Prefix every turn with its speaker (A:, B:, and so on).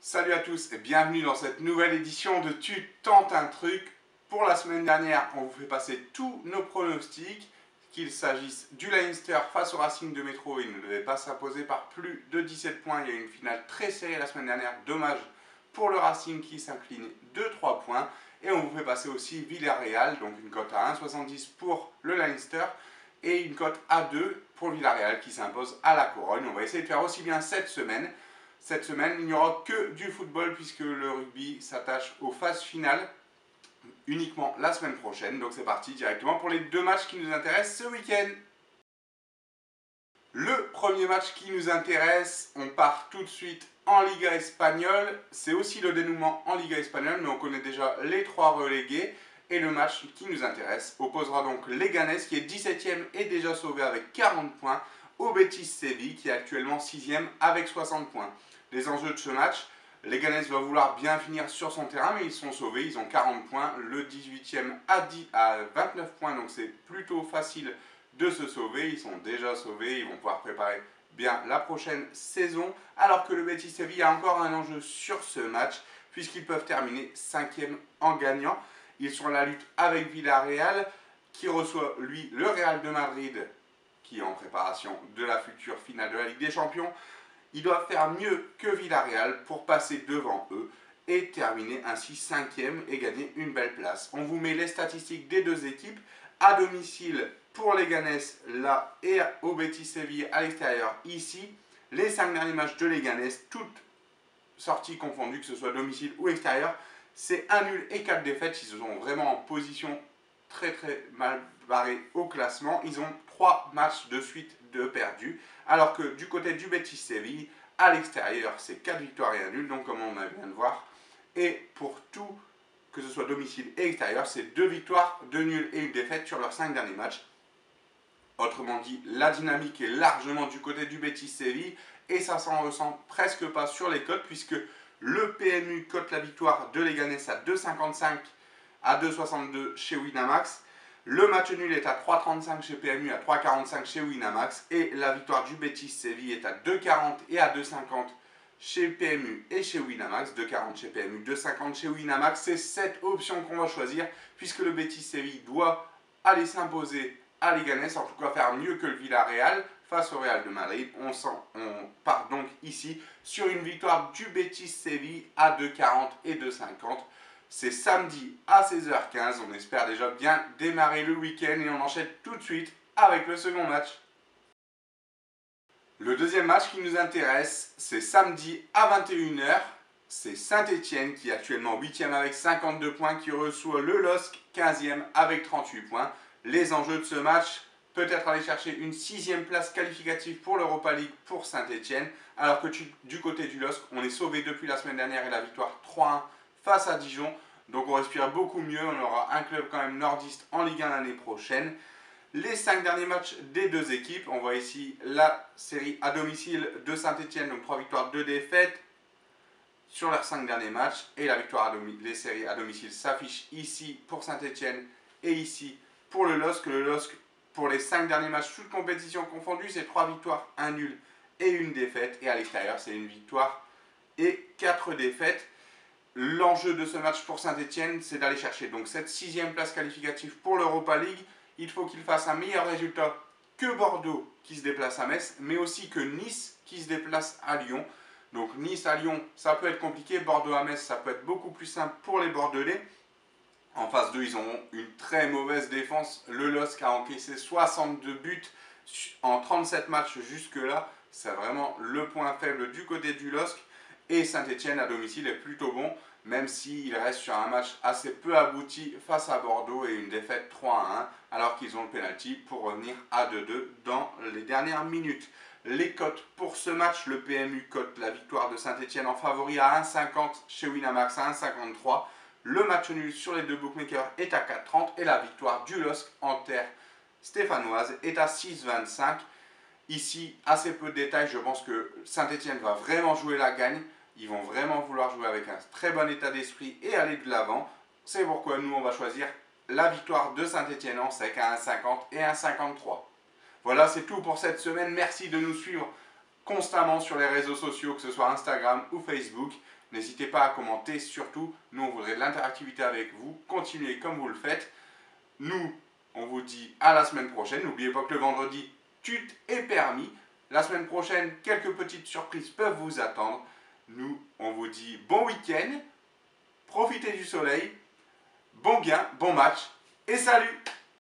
A: Salut à tous et bienvenue dans cette nouvelle édition de Tu tentes un truc. Pour la semaine dernière, on vous fait passer tous nos pronostics, qu'il s'agisse du Leinster face au Racing de Métro. Il ne devait pas s'imposer par plus de 17 points. Il y a eu une finale très serrée la semaine dernière. Dommage pour le Racing qui s'incline de 3 points. Et on vous fait passer aussi Villarreal, donc une cote à 1,70 pour le Leinster et une cote à 2 pour le Villarreal qui s'impose à la Corogne. On va essayer de faire aussi bien cette semaine. Cette semaine, il n'y aura que du football puisque le rugby s'attache aux phases finales uniquement la semaine prochaine. Donc c'est parti directement pour les deux matchs qui nous intéressent ce week-end. Le premier match qui nous intéresse, on part tout de suite en Liga espagnole. C'est aussi le dénouement en Liga espagnole, mais on connaît déjà les trois relégués. Et le match qui nous intéresse opposera donc Leganés, qui est 17e et déjà sauvé avec 40 points, au Betis Séville, qui est actuellement 6e avec 60 points. Les enjeux de ce match, Leganés va vouloir bien finir sur son terrain, mais ils sont sauvés, ils ont 40 points. Le 18e à 29 points, donc c'est plutôt facile de se sauver. Ils sont déjà sauvés, ils vont pouvoir préparer bien la prochaine saison. Alors que le Betis Séville a encore un enjeu sur ce match, puisqu'ils peuvent terminer 5e en gagnant. Ils sont à la lutte avec Villarreal, qui reçoit lui le Real de Madrid, qui est en préparation de la future finale de la Ligue des Champions. Ils doivent faire mieux que Villarreal pour passer devant eux et terminer ainsi 5e et gagner une belle place. On vous met les statistiques des deux équipes à domicile pour Leganés là et au Betis Séville à l'extérieur ici. Les 5 derniers matchs de Leganés, toutes sorties confondues, que ce soit domicile ou extérieur, c'est 1 nul et 4 défaites. Ils sont vraiment en position très mal barrée au classement. Ils ont 3 matchs de suite de perdus. Alors que du côté du Betis Séville, à l'extérieur, c'est 4 victoires et 1 nul, donc comme on vient de voir. Et pour tout, que ce soit domicile et extérieur, c'est 2 victoires, 2 nuls et une défaite sur leurs 5 derniers matchs. Autrement dit, la dynamique est largement du côté du Betis Séville et ça s'en ressent presque pas sur les cotes puisque le PMU cote la victoire de Leganés à 2,55 à 2,62 chez Winamax. Le match nul est à 3,35 chez PMU, à 3,45 chez Winamax. Et la victoire du Betis Séville est à 2,40 et à 2,50 chez PMU et chez Winamax. 2,40 chez PMU, 2,50 chez Winamax. C'est cette option qu'on va choisir puisque le Betis Séville doit aller s'imposer à Leganés, en tout cas faire mieux que le Villarreal face au Real de Madrid. On part donc ici sur une victoire du Betis Séville à 2,40 et 2,50. C'est samedi à 16h15. On espère déjà bien démarrer le week-end et on enchaîne tout de suite avec le second match. Le deuxième match qui nous intéresse, c'est samedi à 21h. C'est Saint-Etienne qui est actuellement 8e avec 52 points, qui reçoit le LOSC 15e avec 38 points. Les enjeux de ce match, peut-être aller chercher une 6e place qualificative pour l'Europa League pour Saint-Etienne, alors que du côté du LOSC, on est sauvé depuis la semaine dernière et la victoire 3-1 face à Dijon. Donc on respire beaucoup mieux, on aura un club quand même nordiste en Ligue 1 l'année prochaine. Les 5 derniers matchs des deux équipes, on voit ici la série à domicile de Saint-Etienne, donc 3 victoires, 2 défaites sur leurs 5 derniers matchs. Et la victoire les séries à domicile s'affichent ici pour Saint-Etienne et ici pour le LOSC. Le LOSC, pour les 5 derniers matchs, toutes compétitions confondues, c'est 3 victoires, 1 nul et une défaite. Et à l'extérieur, c'est une victoire et 4 défaites. L'enjeu de ce match pour Saint-Etienne, c'est d'aller chercher donc cette 6e place qualificative pour l'Europa League. Il faut qu'il fasse un meilleur résultat que Bordeaux qui se déplace à Metz, mais aussi que Nice qui se déplace à Lyon. Donc Nice à Lyon, ça peut être compliqué. Bordeaux à Metz, ça peut être beaucoup plus simple pour les Bordelais. En face d'eux, ils ont une très mauvaise défense. Le LOSC a encaissé 62 buts en 37 matchs jusque-là. C'est vraiment le point faible du côté du LOSC. Et Saint-Etienne à domicile est plutôt bon, même s'il reste sur un match assez peu abouti face à Bordeaux et une défaite 3-1, alors qu'ils ont le pénalty pour revenir à 2-2 dans les dernières minutes. Les cotes pour ce match, le PMU cote la victoire de Saint-Etienne en favori à 1,50 chez Winamax à 1,53. Le match nul sur les deux bookmakers est à 4,30 et la victoire du LOSC en terre stéphanoise est à 6,25. Ici, assez peu de détails, je pense que Saint-Etienne va vraiment jouer la gagne. Ils vont vraiment vouloir jouer avec un très bon état d'esprit et aller de l'avant. C'est pourquoi nous, on va choisir la victoire de Saint-Etienne en sec à 1,50 et 1,53. Voilà, c'est tout pour cette semaine. Merci de nous suivre constamment sur les réseaux sociaux, que ce soit Instagram ou Facebook. N'hésitez pas à commenter, surtout. Nous, on voudrait de l'interactivité avec vous. Continuez comme vous le faites. Nous, on vous dit à la semaine prochaine. N'oubliez pas que le vendredi, tut est permis. La semaine prochaine, quelques petites surprises peuvent vous attendre. Nous, on vous dit bon week-end. Profitez du soleil. Bon gain, bon match. Et salut!